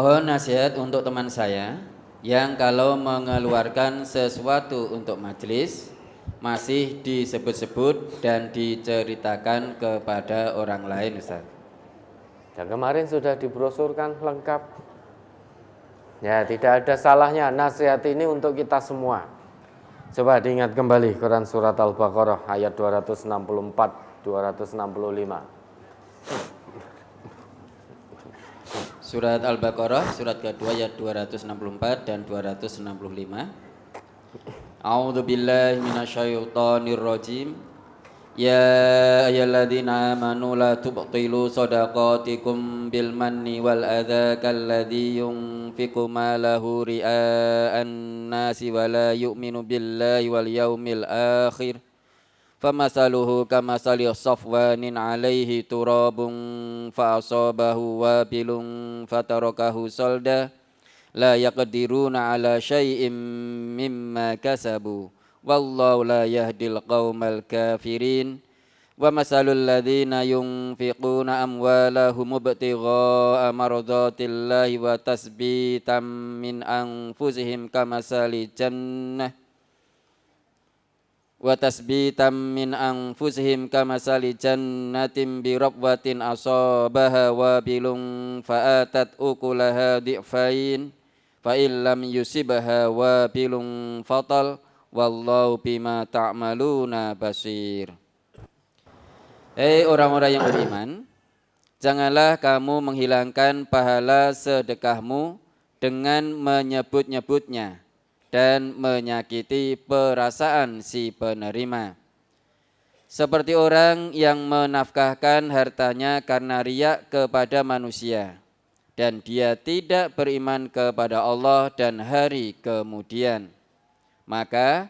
Mohon nasihat untuk teman saya yang kalau mengeluarkan sesuatu untuk majelis masih disebut-sebut dan diceritakan kepada orang lain, Ustaz. Ya, kemarin sudah dibrosurkan lengkap. Ya, tidak ada salahnya nasihat ini untuk kita semua. Coba diingat kembali Quran surat Al-Baqarah ayat 264, 265. Surat Al-Baqarah surat kedua ayat 264 dan 265. A'udzu billahi minasyaitonir rajim. Ya ayyuhalladzina amanu la tubtilu shadaqatikum bil manni wal adza kalladzi yunfiqu malahu ria'an nasi wa la yu'minu billahi wal yaumil akhir. Famasaluhu kamasali safwanin alaihi turabun fa'asabahu wabilun fatarakahu salda la yaqdiruna ala syai'im mimma kasabu wallahu la yahdil qaumal kafirin. Wa masalul ladzina yunfiquna amwalahum ibtigha'a mardatillahi wa tasbitan min anfusihim kamasali jannah wa tasbitan min anfusihim kamasali jannatin bi rabwatin asabaha wabilun fa'atat ukulaha di'fain fa illam yusibha wabilun fatal wallahu bima ta'maluna basir. Hei orang-orang yang beriman, janganlah kamu menghilangkan pahala sedekahmu dengan menyebut-nyebutnya dan menyakiti perasaan si penerima. Seperti orang yang menafkahkan hartanya karena riya kepada manusia, dan dia tidak beriman kepada Allah dan hari kemudian. Maka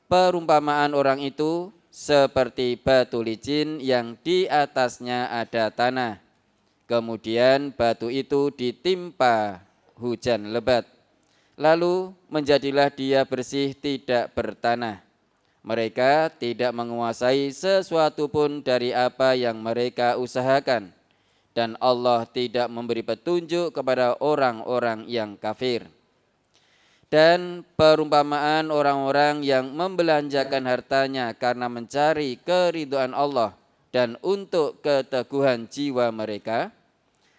perumpamaan orang itu seperti batu licin yang di atasnya ada tanah. Kemudian batu itu ditimpa hujan lebat. Lalu menjadilah dia bersih tidak bertanah. Mereka tidak menguasai sesuatu pun dari apa yang mereka usahakan. Dan Allah tidak memberi petunjuk kepada orang-orang yang kafir. Dan perumpamaan orang-orang yang membelanjakan hartanya karena mencari keridhaan Allah dan untuk keteguhan jiwa mereka,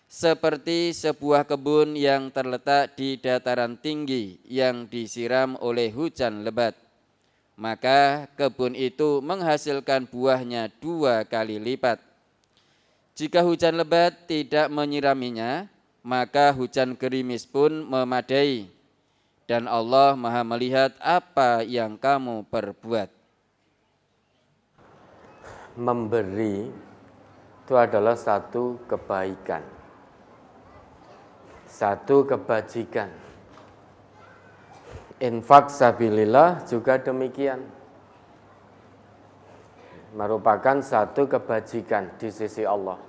seperti sebuah kebun yang terletak di dataran tinggi yang disiram oleh hujan lebat. Maka kebun itu menghasilkan buahnya 2 kali lipat. Jika hujan lebat tidak menyiraminya, maka hujan gerimis pun memadai. Dan Allah Maha melihat apa yang kamu perbuat. Memberi itu adalah satu kebaikan, satu kebajikan. Infak sabilillah juga demikian, merupakan satu kebajikan di sisi Allah.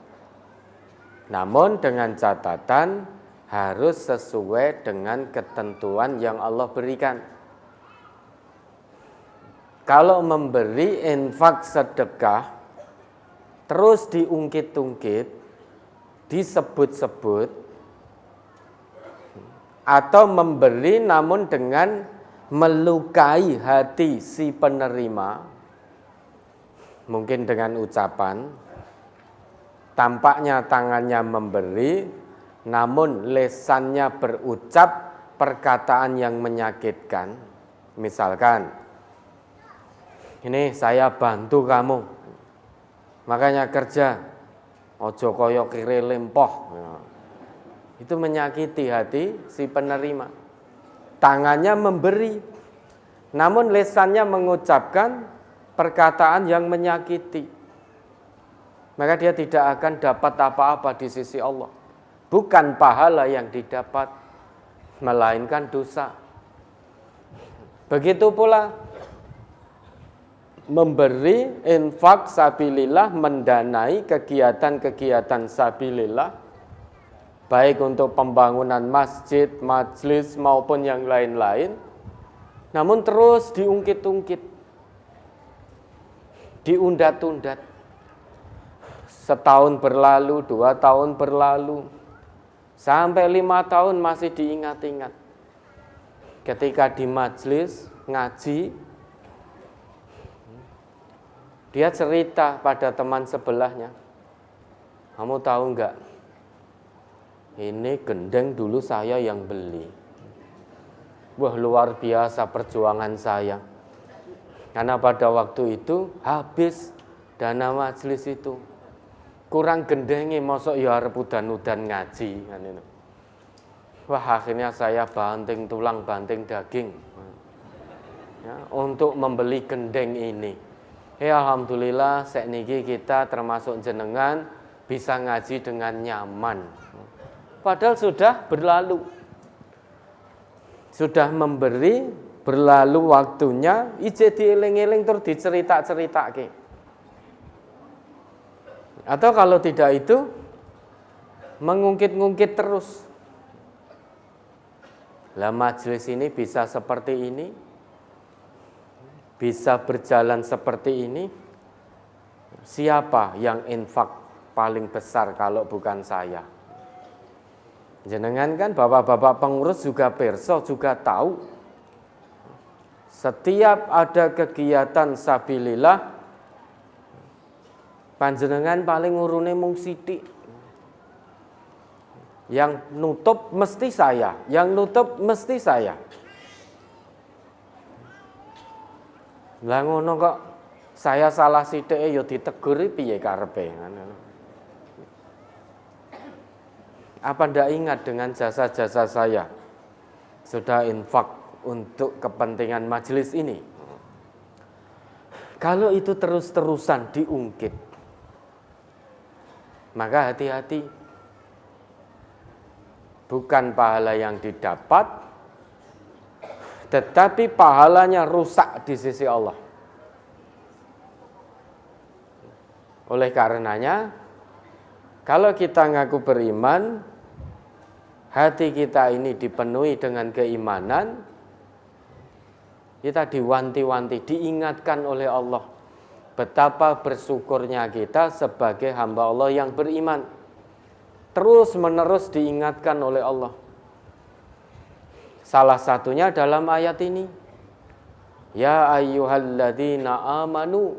Namun dengan catatan harus sesuai dengan ketentuan yang Allah berikan. Kalau memberi infak sedekah terus diungkit-ungkit, disebut-sebut, atau memberi namun dengan melukai hati si penerima, mungkin dengan ucapan, tampaknya tangannya memberi, namun lesannya berucap perkataan yang menyakitkan. Misalkan, ini saya bantu kamu, makanya kerja, ojo koyo kire lempoh. Itu menyakiti hati si penerima. Tangannya memberi, namun lesannya mengucapkan perkataan yang menyakiti. Maka dia tidak akan dapat apa-apa di sisi Allah. Bukan pahala yang didapat, melainkan dosa. Begitu pula memberi infak sabilillah, mendanai kegiatan-kegiatan sabilillah, baik untuk pembangunan masjid, majelis maupun yang lain-lain, namun terus diungkit-ungkit, diundat-undat. Setahun berlalu, 2 tahun berlalu, Sampai 5 tahun masih diingat-ingat. Ketika di majelis ngaji, dia cerita pada teman sebelahnya, kamu tahu enggak, ini gendeng dulu saya yang beli. Wah, luar biasa perjuangan saya. Karena pada waktu itu habis dana majelis itu. Kurang gendengi, mosok ya arep udan-udan ngaji kan itu. Wah, akhirnya saya banting tulang, banting daging ya, untuk membeli gendeng ini. Alhamdulillah sakniki kita termasuk jenengan bisa ngaji dengan nyaman. Padahal sudah berlalu. Sudah memberi, berlalu waktunya, ije dieling-eling terus dicerita-ceritake. Atau kalau tidak itu, mengungkit-ngungkit terus. Lah majelis ini bisa seperti ini, bisa berjalan seperti ini. Siapa yang infak paling besar kalau bukan saya? Jenengan kan bapak-bapak pengurus juga perso, juga tahu. Setiap ada kegiatan sabilillah, panjenengan paling urune mung sithik. Yang nutup mesti saya, yang nutup mesti saya. Lah ngono kok saya salah sithike ya ditegur piye karepe. Apa ndak ingat dengan jasa-jasa saya? Sudah infak untuk kepentingan majelis ini. Kalau itu terus-terusan diungkit, maka hati-hati. Bukan pahala yang didapat, tetapi pahalanya rusak di sisi Allah. Oleh karenanya, kalau kita ngaku beriman, hati kita ini dipenuhi dengan keimanan, kita diwanti-wanti, diingatkan oleh Allah betapa bersyukurnya kita sebagai hamba Allah yang beriman. Terus menerus diingatkan oleh Allah. Salah satunya dalam ayat ini. Ya ayyuhalladzina amanu.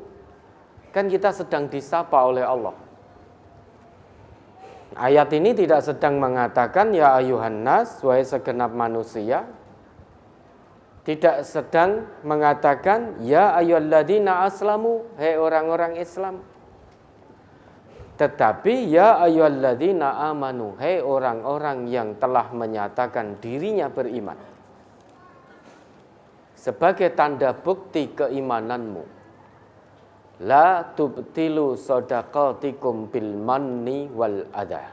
Kan kita sedang disapa oleh Allah. Ayat ini tidak sedang mengatakan ya ayyuhan nas, wahai segenap manusia. Tidak sedang mengatakan ya ayyuhalladzina aslamu, hai orang-orang Islam. Tetapi ya ayyuhalladzina amanu, hai orang-orang yang telah menyatakan dirinya beriman. Sebagai tanda bukti keimananmu, la tubtilu shadaqatikum bil manni wal adha.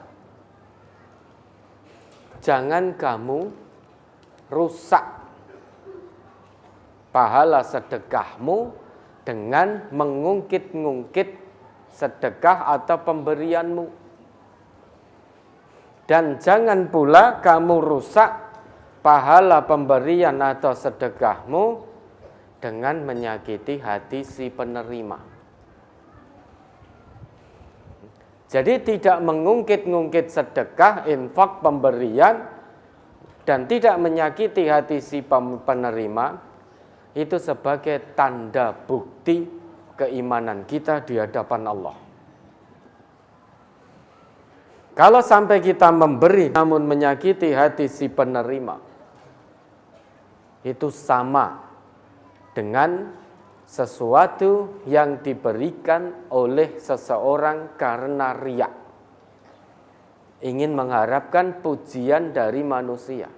Jangan kamu rusak pahala sedekahmu dengan mengungkit-ngungkit sedekah atau pemberianmu. Dan jangan pula kamu rusak pahala pemberian atau sedekahmu dengan menyakiti hati si penerima. Jadi tidak mengungkit-ngungkit sedekah, infak, pemberian, dan tidak menyakiti hati si penerima, itu sebagai tanda bukti keimanan kita di hadapan Allah. Kalau sampai kita memberi namun menyakiti hati si penerima, itu sama dengan sesuatu yang diberikan oleh seseorang karena riya, ingin mengharapkan pujian dari manusia.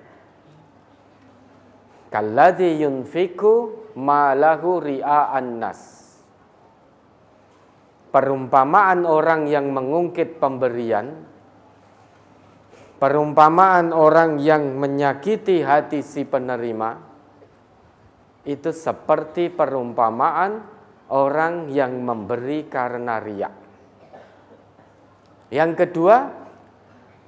Kalladzi yunfiku ma lahu ria'an nas. Perumpamaan orang yang mengungkit pemberian, perumpamaan orang yang menyakiti hati si penerima, itu seperti perumpamaan orang yang memberi karena riya. Yang kedua,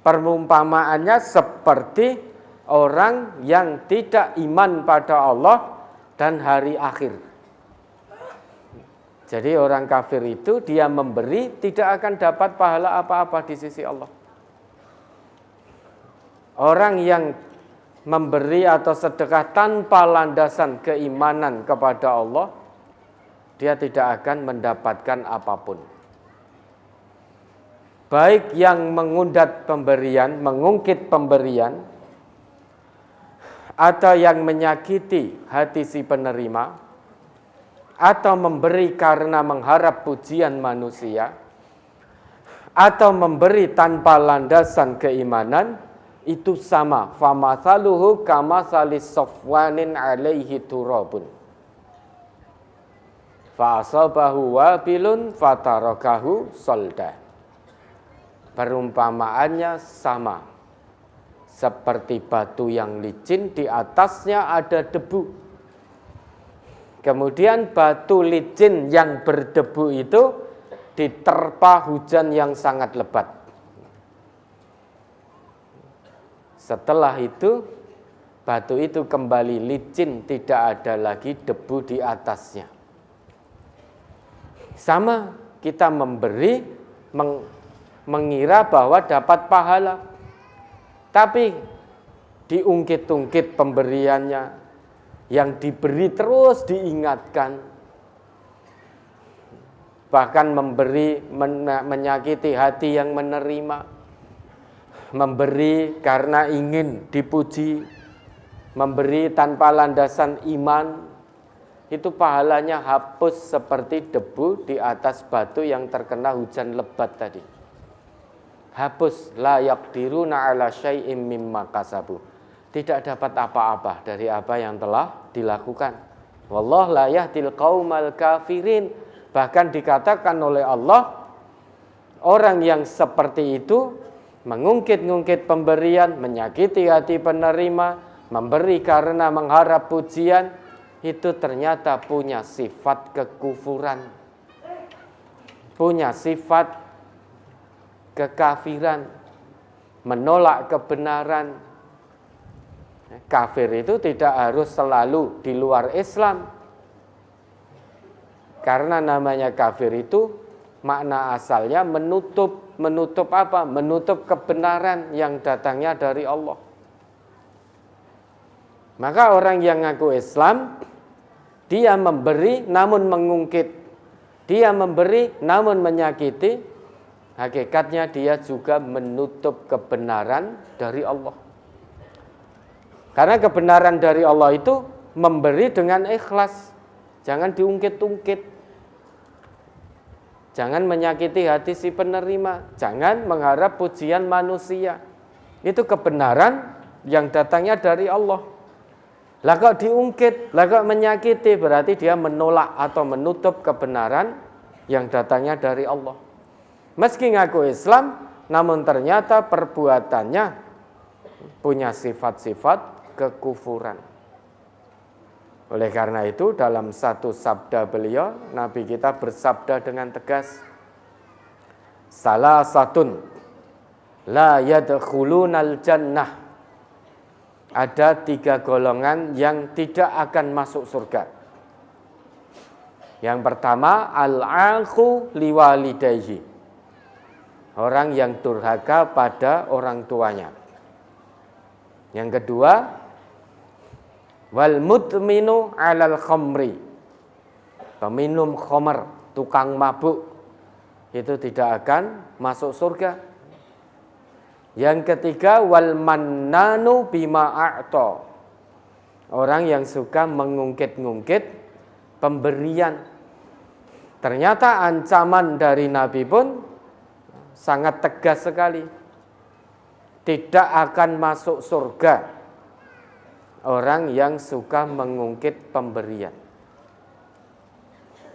perumpamaannya seperti orang yang tidak iman pada Allah dan hari akhir. Jadi orang kafir itu dia memberi tidak akan dapat pahala apa-apa di sisi Allah. Orang yang memberi atau sedekah tanpa landasan keimanan kepada Allah, dia tidak akan mendapatkan apapun. Baik yang mengundat pemberian, mengungkit pemberian, atau yang menyakiti hati si penerima, atau memberi karena mengharap pujian manusia, atau memberi tanpa landasan keimanan, itu sama. Famathaluhu kamasalis safwanin alaihi turabun fa'asabahu wabilun fatarakahu solda. Perumpamaannya sama, seperti batu yang licin, di atasnya ada debu. Kemudian batu licin yang berdebu itu diterpa hujan yang sangat lebat. Setelah itu, batu itu kembali licin, tidak ada lagi debu di atasnya. Sama, kita memberi, mengira bahwa dapat pahala, tapi diungkit-ungkit pemberiannya, yang diberi terus diingatkan, bahkan memberi menyakiti hati yang menerima, memberi karena ingin dipuji, memberi tanpa landasan iman, itu pahalanya hapus seperti debu di atas batu yang terkena hujan lebat tadi. Hapus, la yaqdiruna ala syai'im mimma kasabu. Tidak dapat apa-apa dari apa yang telah dilakukan. Wallahu la yahdil qaumal kafirin. Bahkan dikatakan oleh Allah, orang yang seperti itu mengungkit-ungkit pemberian, menyakiti hati penerima, memberi karena mengharap pujian, itu ternyata punya sifat kekufuran, punya sifat kekafiran, menolak kebenaran. Kafir itu tidak harus selalu di luar Islam, karena namanya kafir itu makna asalnya menutup apa? Menutup kebenaran yang datangnya dari Allah. Maka orang yang ngaku Islam, dia memberi namun mengungkit, dia memberi namun menyakiti, hakikatnya dia juga menutup kebenaran dari Allah. Karena kebenaran dari Allah itu memberi dengan ikhlas, jangan diungkit-ungkit, jangan menyakiti hati si penerima, jangan mengharap pujian manusia. Itu kebenaran yang datangnya dari Allah. Lah kok diungkit, lah kok menyakiti, berarti dia menolak atau menutup kebenaran yang datangnya dari Allah. Meski ngaku Islam, namun ternyata perbuatannya punya sifat-sifat kekufuran. Oleh karena itu, dalam satu sabda beliau, Nabi kita bersabda dengan tegas, salasatun la yadkhulunal jannah. Ada 3 golongan yang tidak akan masuk surga. Yang pertama, al-aqu liwalidayhi, orang yang durhaka pada orang tuanya. Yang kedua, wal mudminu alal khamri, peminum khamr, tukang mabuk, itu tidak akan masuk surga. Yang ketiga, wal mannanu bima a'ta, orang yang suka mengungkit-ungkit pemberian. Ternyata ancaman dari Nabi pun sangat tegas sekali. Tidak akan masuk surga orang yang suka mengungkit pemberian.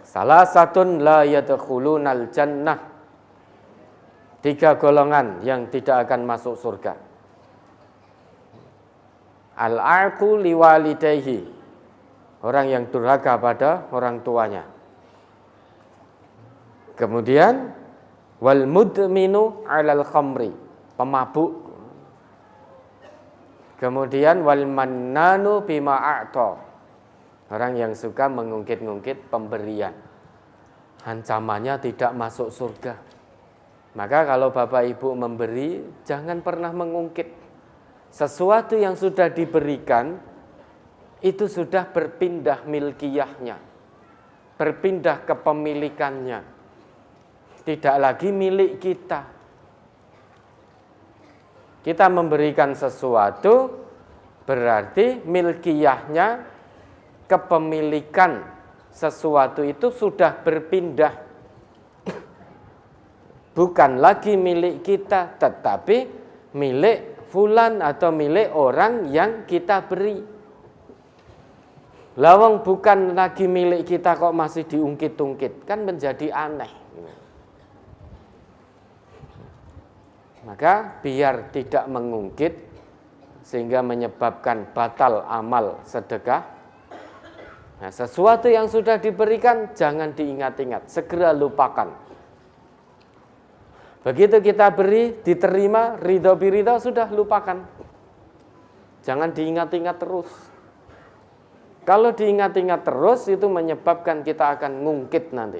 Salah satun la yadkhulunal jannah, 3 golongan yang tidak akan masuk surga. Al-aqu liwalidayhi, orang yang durhaka pada orang tuanya. Kemudian wal mudminu alal khamri, pemabuk. Kemudian wal mannanu bima a'ta, orang yang suka mengungkit-ungkit pemberian. Ancamannya tidak masuk surga. Maka kalau Bapak Ibu memberi, jangan pernah mengungkit. Sesuatu yang sudah diberikan itu sudah berpindah milkiyahnya, berpindah kepemilikannya, tidak lagi milik kita. Kita memberikan sesuatu berarti milkiyahnya, kepemilikan sesuatu itu sudah berpindah, bukan lagi milik kita, tetapi milik fulan atau milik orang yang kita beri. Lawang bukan lagi milik kita kok masih diungkit-ungkit, kan menjadi aneh. Maka biar tidak mengungkit sehingga menyebabkan batal amal sedekah. Nah, sesuatu yang sudah diberikan jangan diingat-ingat, segera lupakan. Begitu kita beri, diterima, ridho biridho, sudah lupakan. Jangan diingat-ingat terus. Kalau diingat-ingat terus, itu menyebabkan kita akan ngungkit nanti.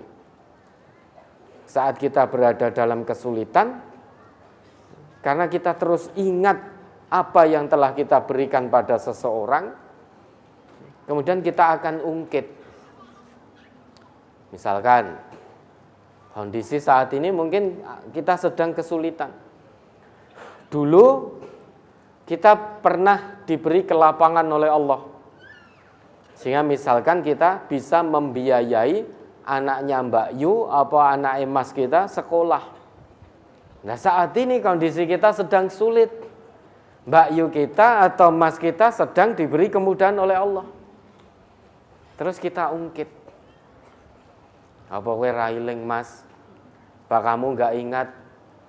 Saat kita berada dalam kesulitan, karena kita terus ingat apa yang telah kita berikan pada seseorang, kemudian kita akan ungkit. Misalkan, kondisi saat ini mungkin kita sedang kesulitan. Dulu kita pernah diberi kelapangan oleh Allah. Sehingga misalkan kita bisa membiayai anaknya Mbak Yu atau anak Mas kita sekolah. Nah, saat ini kondisi kita sedang sulit. Mbak Yu kita atau Mas kita sedang diberi kemudahan oleh Allah. Terus kita ungkit. Apa kowe railing Mas? Pak kamu enggak ingat,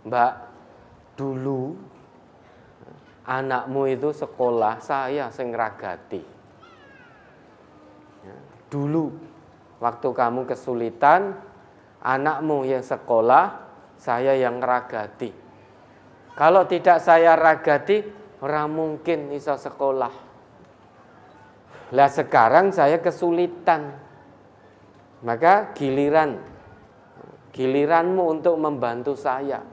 Mbak, dulu anakmu itu sekolah saya sing ngragati. Dulu waktu kamu kesulitan, anakmu yang sekolah, saya yang ngragati. Kalau tidak saya ragati, ora mungkin iso sekolah. Lah sekarang saya kesulitan. Maka giliranmu untuk membantu saya.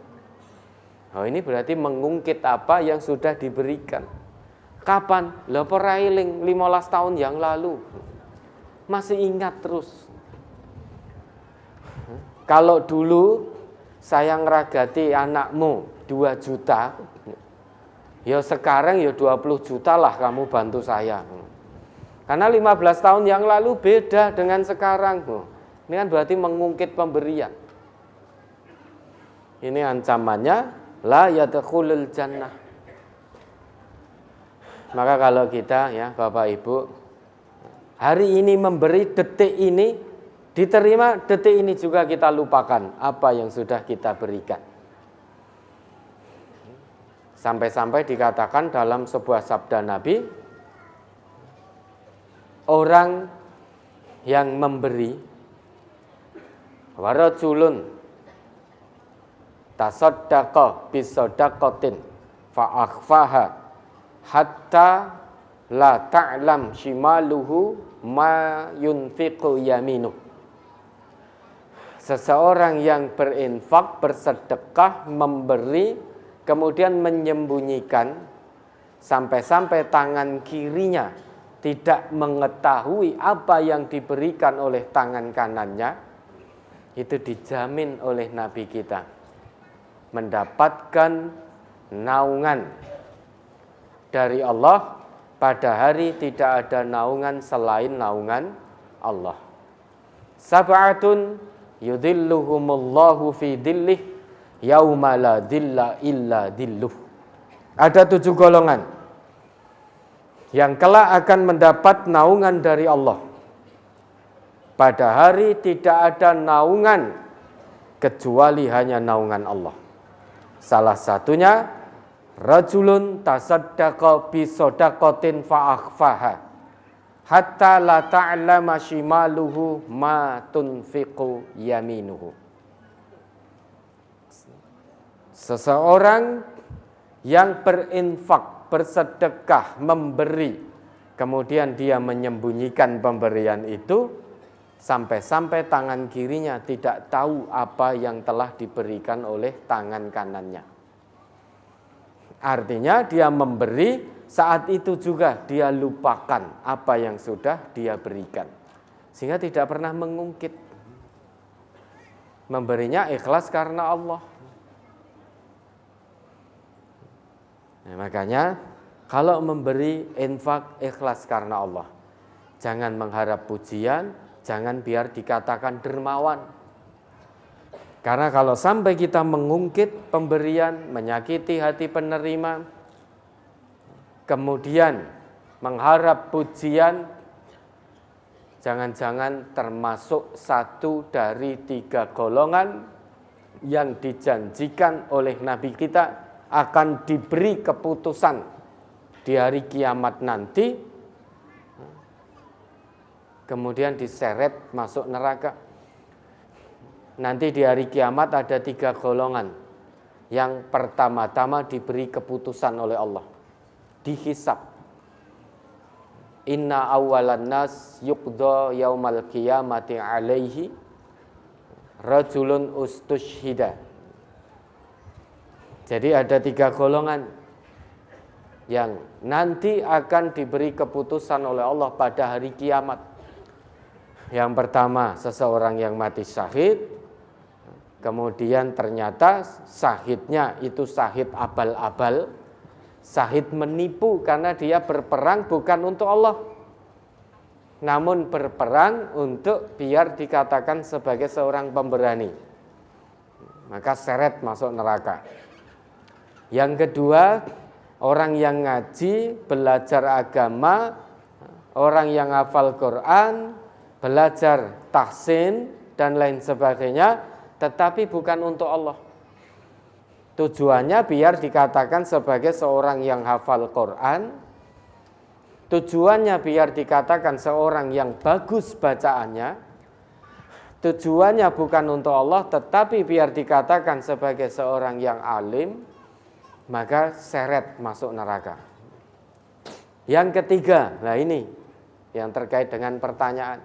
Oh, ini berarti mengungkit apa yang sudah diberikan. Kapan? Lah perailing 15 tahun yang lalu. Masih ingat terus. Kalau dulu saya ngeragati anakmu 2 juta, ya sekarang ya 20 juta lah kamu bantu saya. Karena 15 tahun yang lalu beda dengan sekarang. Ini kan berarti mengungkit pemberian. Ini ancamannya la yadkhulul jannah. Maka kalau kita ya Bapak Ibu hari ini memberi, detik ini diterima, detik ini juga kita lupakan apa yang sudah kita berikan. Sampai-sampai dikatakan dalam sebuah sabda Nabi, orang yang memberi warajulun tasaddaqa bisadaqatin fa'akhfaha hatta la ta'lam shimaluhu ma yunfiqu yaminu. Seseorang yang berinfak, bersedekah, memberi, kemudian menyembunyikan sampai-sampai tangan kirinya tidak mengetahui apa yang diberikan oleh tangan kanannya, itu dijamin oleh Nabi kita mendapatkan naungan dari Allah. Pada hari tidak ada naungan selain naungan Allah. Sab'atun yudhilluhumullahu fi dhillih yauma la dhilla illa dhilluh. Ada 7 golongan yang kelak akan mendapat naungan dari Allah. Pada hari tidak ada naungan kecuali hanya naungan Allah. Salah satunya rajulun tasaddaqa bi shadaqatin fa'akhfaha hatta la ta'lama shimaluhu ma tunfiqu yaminuhu. Seseorang yang berinfak, bersedekah, memberi, kemudian dia menyembunyikan pemberian itu sampai-sampai tangan kirinya tidak tahu apa yang telah diberikan oleh tangan kanannya. Artinya dia memberi, saat itu juga dia lupakan apa yang sudah dia berikan. Sehingga tidak pernah mengungkit. Memberinya ikhlas karena Allah. Nah, makanya kalau memberi infak ikhlas karena Allah. Jangan mengharap pujian, jangan biar dikatakan dermawan. Karena kalau sampai kita mengungkit pemberian, menyakiti hati penerima, kemudian mengharap pujian, jangan-jangan termasuk satu dari 3 golongan yang dijanjikan oleh Nabi kita akan diberi keputusan di hari kiamat nanti, kemudian diseret masuk neraka. Nanti di hari kiamat ada 3 golongan. Yang pertama-tama diberi keputusan oleh Allah, dihisab. Inna awwalan nas yuqda yaumal qiyamati alaihi rajulun ustushhida. Jadi ada 3 golongan yang nanti akan diberi keputusan oleh Allah pada hari kiamat. Yang pertama, seseorang yang mati syahid. Kemudian ternyata syahidnya itu syahid abal-abal, syahid menipu karena dia berperang bukan untuk Allah, namun berperang untuk biar dikatakan sebagai seorang pemberani. Maka seret masuk neraka. Yang kedua, orang yang ngaji, belajar agama, orang yang hafal Quran, belajar tahsin dan lain sebagainya, tetapi bukan untuk Allah. Tujuannya biar dikatakan sebagai seorang yang hafal Quran, tujuannya biar dikatakan seorang yang bagus bacaannya, tujuannya bukan untuk Allah, tetapi biar dikatakan sebagai seorang yang alim, maka seret masuk neraka. Yang ketiga, nah ini yang terkait dengan pertanyaan.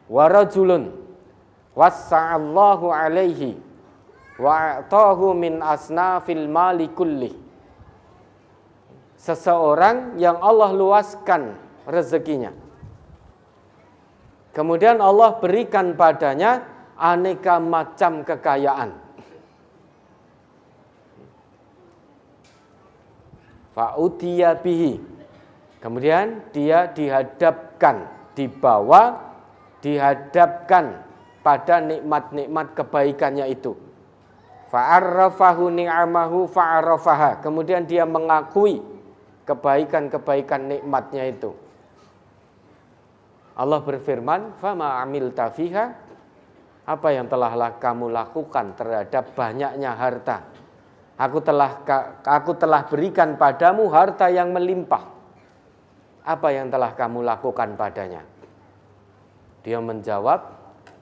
Warajulun wassa'allahu alaihi wa'atahu min asnafil mali kulli. Seseorang yang Allah luaskan rezekinya, kemudian Allah berikan padanya aneka macam kekayaan. Fa'utiya bihi. Kemudian dia dihadapkan, dihadapkan pada nikmat-nikmat kebaikannya itu. Fa'arrafahu ni'amahu fa'arrafaha. Kemudian dia mengakui kebaikan-kebaikan nikmatnya itu. Allah berfirman, "Fama amilta fiha?" Apa yang telah kamu lakukan terhadap banyaknya harta? Aku telah berikan padamu harta yang melimpah. Apa yang telah kamu lakukan padanya? Dia menjawab,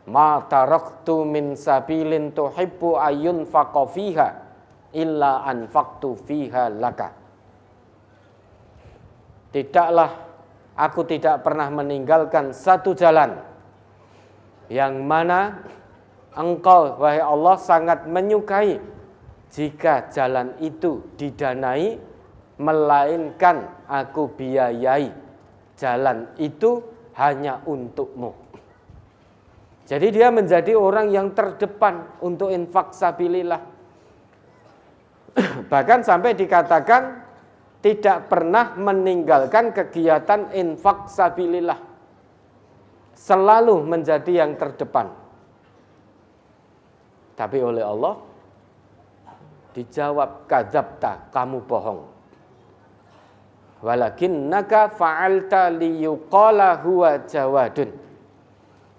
ma taraktu min sabilin tuhibbu ayunfaqa fiha illa anfaqtu fiha laka. Tidaklah aku tidak pernah meninggalkan satu jalan yang mana engkau wahai Allah sangat menyukai jika jalan itu didanai, melainkan aku biayai jalan itu hanya untukmu. Jadi dia menjadi orang yang terdepan untuk infak sabilillah. Bahkan sampai dikatakan tidak pernah meninggalkan kegiatan infak sabilillah. Selalu menjadi yang terdepan. Tapi oleh Allah dijawab, kadzabta, kamu bohong. Walakinnaka fa'alta liyuqala huwa jawadun.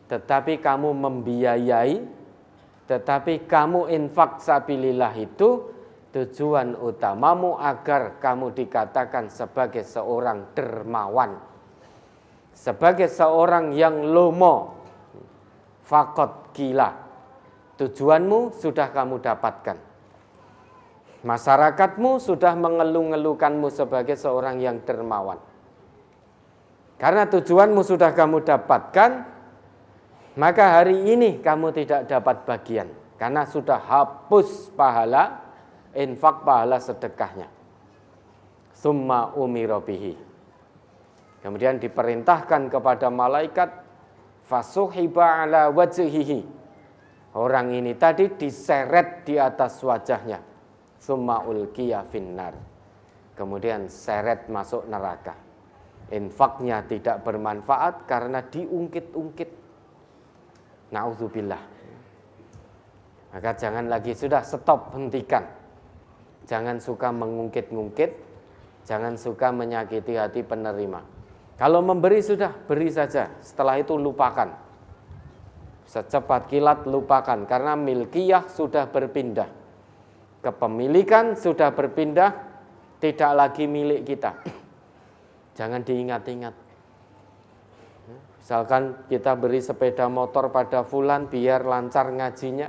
Tetapi kamu membiayai, tetapi kamu infak sabilillah itu tujuan utamamu agar kamu dikatakan sebagai seorang dermawan, sebagai seorang yang lomo. Faqad qila, tujuanmu sudah kamu dapatkan. Masyarakatmu sudah mengeluh-ngeluhkanmu sebagai seorang yang dermawan. Karena tujuanmu sudah kamu dapatkan, maka hari ini kamu tidak dapat bagian. Karena sudah hapus pahala infak pahala sedekahnya. Summa umira bihi. Kemudian diperintahkan kepada malaikat fasuhiba ala wajhihi. Orang ini tadi diseret di atas wajahnya. Summa ulqiya finnar. Kemudian seret masuk neraka. Infaknya tidak bermanfaat karena diungkit-ungkit. Nauzubillah. Maka jangan lagi, sudah stop, hentikan. Jangan suka mengungkit-ungkit. Jangan suka menyakiti hati penerima. Kalau memberi sudah, beri saja. Setelah itu lupakan. Secepat kilat lupakan. Karena milkiyah sudah berpindah. Kepemilikan sudah berpindah. Tidak lagi milik kita. Jangan diingat-ingat. Misalkan kita beri sepeda motor pada fulan biar lancar ngajinya.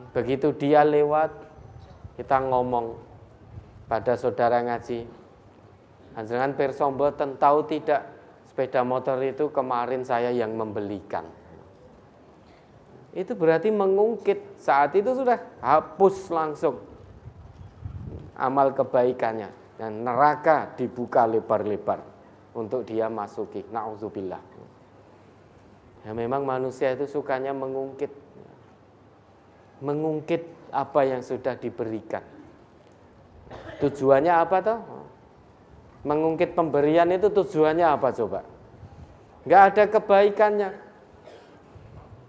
Begitu dia lewat, kita ngomong pada saudara ngaji, panjenengan pirsa mboten tahu tidak sepeda motor itu kemarin saya yang membelikan. Itu berarti mengungkit. Saat itu sudah hapus langsung amal kebaikannya, dan neraka dibuka lebar-lebar untuk dia masuki. Nauzubillah. Ya memang manusia itu sukanya mengungkit. Mengungkit apa yang sudah diberikan. Tujuannya apa toh? Mengungkit pemberian itu tujuannya apa coba? Enggak ada kebaikannya.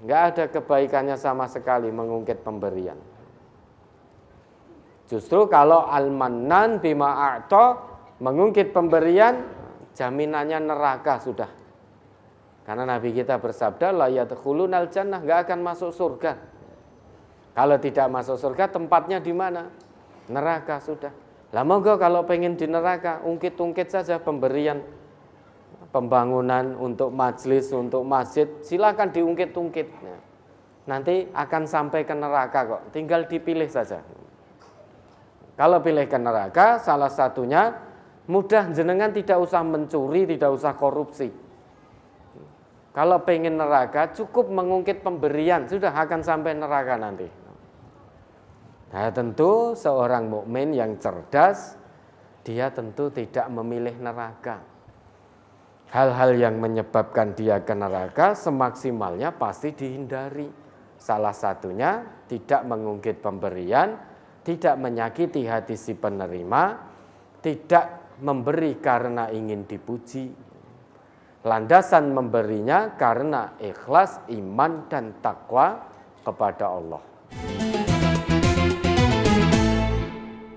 Enggak ada kebaikannya sama sekali mengungkit pemberian. Justru kalau al-mannan bima a'ta, mengungkit pemberian, jaminannya neraka sudah. Karena Nabi kita bersabda, la yadkhulunal jannah, enggak akan masuk surga. Kalau tidak masuk surga, tempatnya di mana? Neraka sudah. Lah monggo kalau pengen di neraka, ungkit-ungkit saja pemberian pembangunan untuk majelis, untuk masjid, silakan diungkit-ungkit. Nanti akan sampai ke neraka kok, tinggal dipilih saja. Kalau pilih ke neraka, salah satunya mudah, jenengan tidak usah mencuri, tidak usah korupsi. Kalau pengen neraka, cukup mengungkit pemberian, sudah akan sampai neraka nanti. Nah, tentu seorang mukmin yang cerdas, dia tentu tidak memilih neraka. Hal-hal yang menyebabkan dia ke neraka semaksimalnya pasti dihindari. Salah satunya tidak mengungkit pemberian, tidak menyakiti hati si penerima, tidak memberi karena ingin dipuji. Landasan memberinya karena ikhlas, iman, dan takwa kepada Allah.